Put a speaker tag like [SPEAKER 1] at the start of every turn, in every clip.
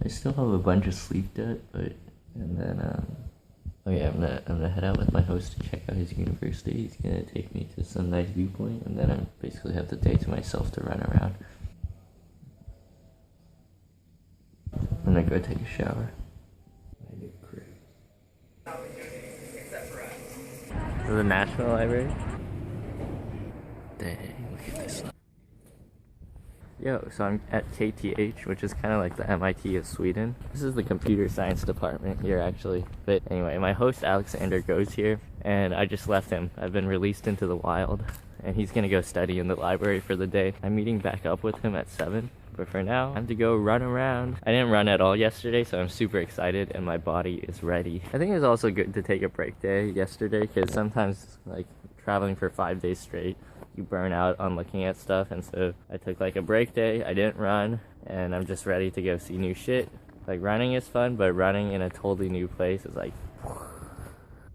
[SPEAKER 1] I still have a bunch of sleep debt, but, and then, oh yeah, I'm gonna head out with my host to check out his university. He's gonna take me to some nice viewpoint, and then I basically have the day to myself to run around. I'm gonna go take a shower. The National Library? Dang, look at this. Yo, so I'm at KTH, which is kind of like the MIT of Sweden. This is the computer science department here, actually. But anyway, my host Alexander goes here, and I just left him. I've been released into the wild, and he's gonna go study in the library for the day. I'm meeting back up with him at 7. But for now, time to go run around. I didn't run at all yesterday, so I'm super excited and my body is ready. I think it was also good to take a break day yesterday, because sometimes, like, traveling for 5 days straight, you burn out on looking at stuff, and so I took like a break day. I didn't run, and I'm just ready to go see new shit. Like, running is fun, but running in a totally new place is like...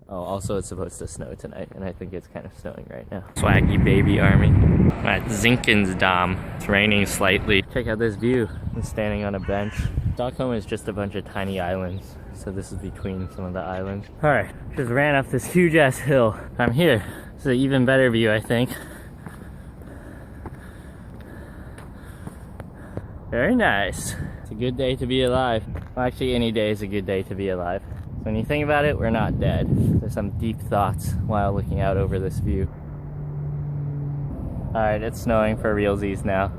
[SPEAKER 1] Oh, also it's supposed to snow tonight, and I think it's kind of snowing right now. Swaggy baby army. I'm at Zinkensdamm. It's raining slightly. Check out this view. I'm standing on a bench. Stockholm is just a bunch of tiny islands, so this is between some of the islands. Alright, just ran up this huge ass hill. I'm here. This is an even better view, I think. Very nice. It's a good day to be alive. Well, actually, any day is a good day to be alive. When you think about it, we're not dead. There's some deep thoughts while looking out over this view. Alright, it's snowing for realsies now.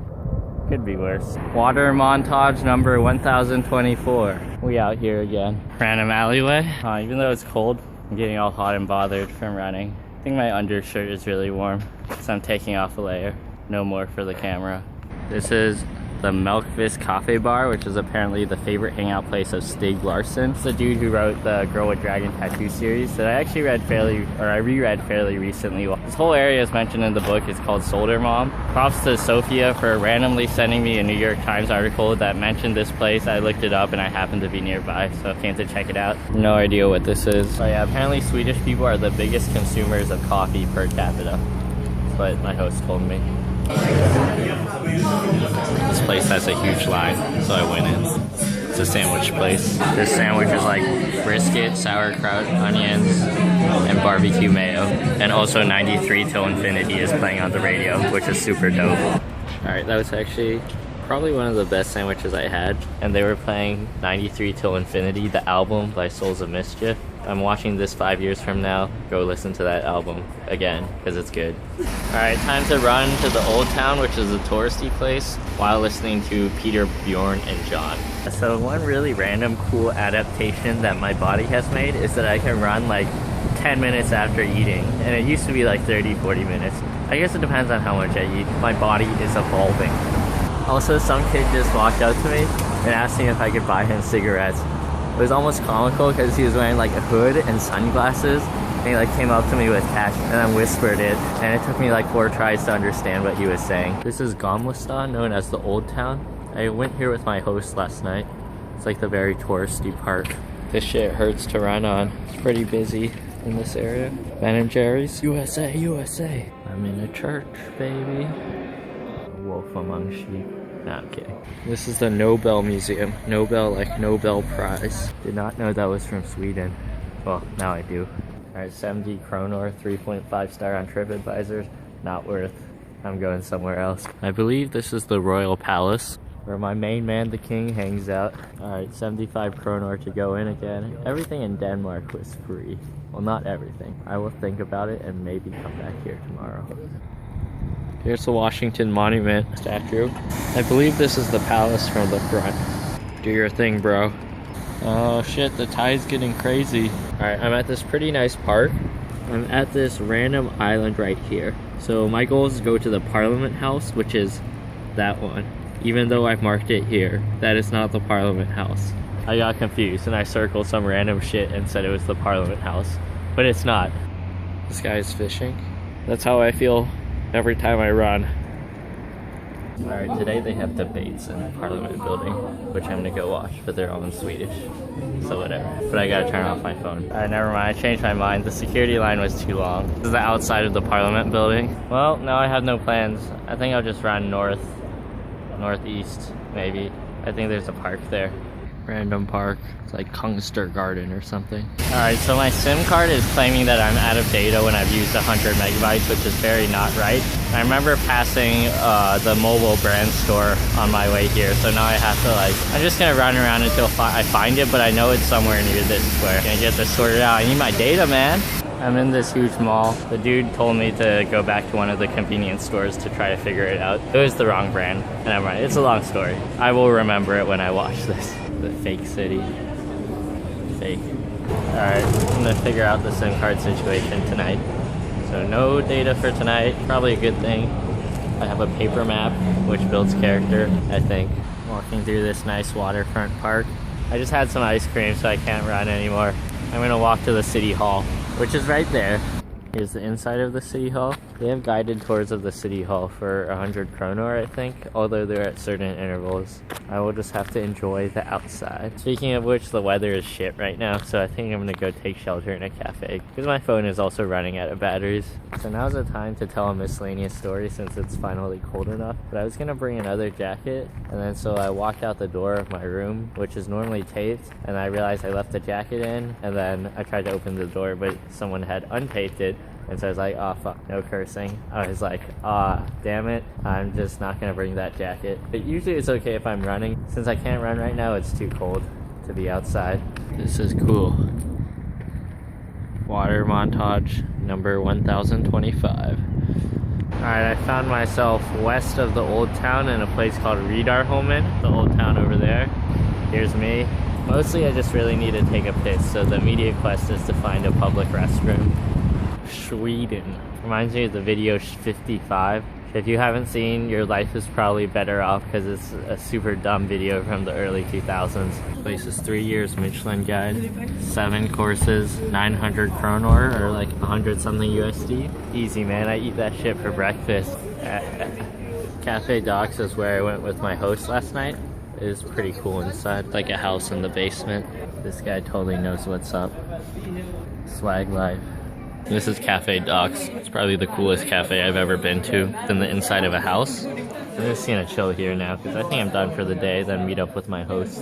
[SPEAKER 1] Could be worse. Water montage number 1024. We out here again. Random alleyway. Even though it's cold, I'm getting all hot and bothered from running. I think my undershirt is really warm, so I'm taking off a layer. No more for the camera. This is the Melkvist Cafe Bar, which is apparently the favorite hangout place of Stig Larsson. It's the dude who wrote the Girl with Dragon Tattoo series that I actually reread fairly recently. This whole area is mentioned in the book. It's called Soldermom. Props to Sophia for randomly sending me a New York Times article that mentioned this place. I looked it up and I happened to be nearby, so I came to check it out. No idea what this is. But yeah, apparently Swedish people are the biggest consumers of coffee per capita. That's what my host told me. This place has a huge line, so I went in. It's a sandwich place. This sandwich is like brisket, sauerkraut, onions, and barbecue mayo. And also 93 Till Infinity is playing on the radio, which is super dope. Alright, that was actually probably one of the best sandwiches I had. And they were playing 93 Till Infinity, the album by Souls of Mischief. I'm watching this 5 years from now. Go listen to that album again, because it's good. Alright, time to run to the Old Town, which is a touristy place, while listening to Peter, Bjorn, and John. So one really random cool adaptation that my body has made is that I can run like 10 minutes after eating. And it used to be like 30-40 minutes. I guess it depends on how much I eat. My body is evolving. Also, some kid just walked up to me and asked me if I could buy him cigarettes. It was almost comical because he was wearing like a hood and sunglasses, and he like came up to me with cash and then whispered it, and it took me like 4 tries to understand what he was saying. This is Gamlestad, known as the Old Town. I went here with my host last night. It's like the very touristy part. This shit hurts to run on. It's pretty busy in this area. Ben & Jerry's. USA, USA. I'm in a church, baby. A wolf among sheep. Nah, I'm kidding. This is the Nobel Museum. Nobel, like Nobel Prize. Did not know that was from Sweden. Well, now I do. Alright, 70 kronor, 3.5 star on TripAdvisor. Not worth. I'm going somewhere else. I believe this is the Royal Palace, where my main man, the king, hangs out. Alright, 75 kronor to go in again. Everything in Denmark was free. Well, not everything. I will think about it and maybe come back here tomorrow. Here's the Washington Monument statue. I believe this is the palace from the front. Do your thing, bro. Oh shit, the tide's getting crazy. Alright, I'm at this pretty nice park. I'm at this random island right here. So my goal is to go to the Parliament House, which is that one. Even though I've marked it here, that is not the Parliament House. I got confused and I circled some random shit and said it was the Parliament House. But it's not. This guy is fishing. That's how I feel every time I run. Alright, today they have debates in the Parliament building, which I'm gonna go watch, but they're all in Swedish, so whatever. But I gotta turn off my phone. Alright, never mind, I changed my mind. The security line was too long. This is the outside of the Parliament building. Well, now I have no plans. I think I'll just run northeast, maybe. I think there's a park there. Random park. It's like Kungster Garden or something. Alright, so my SIM card is claiming that I'm out of data when I've used 100 megabytes, which is very not right. I remember passing the mobile brand store on my way here, so now I have to I'm just gonna run around until I find it, but I know it's somewhere near this square. Gonna get this sorted out. I need my data, man. I'm in this huge mall. The dude told me to go back to one of the convenience stores to try to figure it out. It was the wrong brand, and I'm right. It's a long story. I will remember it when I watch this. The fake city. Fake. Alright, I'm gonna figure out the SIM card situation tonight. So no data for tonight. Probably a good thing. I have a paper map, which builds character, I think. Walking through this nice waterfront park. I just had some ice cream, so I can't run anymore. I'm gonna walk to the city hall, which is right there. Here's the inside of the city hall. They have guided tours of the city hall for 100 kronor, I think, although they're at certain intervals. I will just have to enjoy the outside. Speaking of which, the weather is shit right now, so I think I'm gonna go take shelter in a cafe, because my phone is also running out of batteries. So now's the time to tell a miscellaneous story since it's finally cold enough. But I was gonna bring another jacket, and then so I walked out the door of my room, which is normally taped, and I realized I left the jacket in, and then I tried to open the door, but someone had untaped it. And so I was like, oh fuck, no cursing. I was like, damn it, I'm just not gonna bring that jacket. But usually it's okay if I'm running. Since I can't run right now, it's too cold to be outside. This is cool. Water montage number 1025. Alright, I found myself west of the old town in a place called Riddarholmen, the old town over there. Here's me. Mostly I just really need to take a piss, so the immediate quest is to find a public restroom. Sweden. Reminds me of the video 55. If you haven't seen, your life is probably better off because it's a super dumb video from the early 2000s. This place is 3 years Michelin guide, 7 courses, 900 kronor or like 100 something USD. Easy, man. I eat that shit for breakfast. Cafe Docks is where I went with my host last night. It is pretty cool inside, like a house in the basement. This guy totally knows what's up. Swag life. This is Cafe Docks. It's probably the coolest cafe I've ever been to. It's in the inside of a house. I'm just gonna chill here now because I think I'm done for the day, then meet up with my host.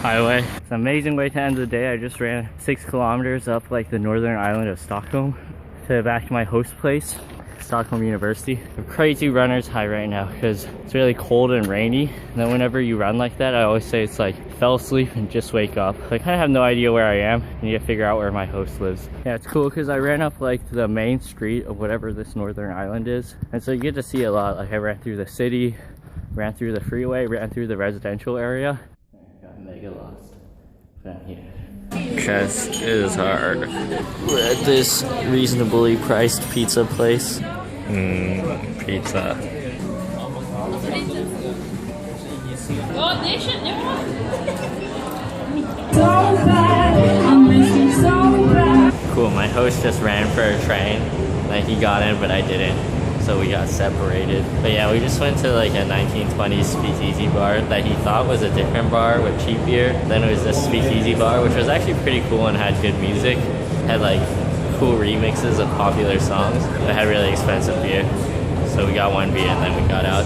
[SPEAKER 1] Highway. It's an amazing way to end the day. I just ran 6 kilometers up like the northern island of Stockholm to back to my host place, Stockholm University. A crazy runner's high right now because it's really cold and rainy. And then whenever you run like that, I always say it's like fell asleep and just wake up. I kind of have no idea where I am. I need to figure out where my host lives. Yeah, it's cool because I ran up like the main street of whatever this northern island is. And so you get to see a lot. Like I ran through the city, ran through the freeway, ran through the residential area. I got mega lost. But I'm here. Chest is hard. We're at this reasonably priced pizza place. Pizza. Cool, my host just ran for a train. Like he got in, but I didn't. So we got separated. But yeah, we just went to like a 1920s speakeasy bar that he thought was a different bar with cheap beer. Then it was this speakeasy bar, which was actually pretty cool and had good music. Had like cool remixes of popular songs. It had really expensive beer. So we got one beer and then we got out.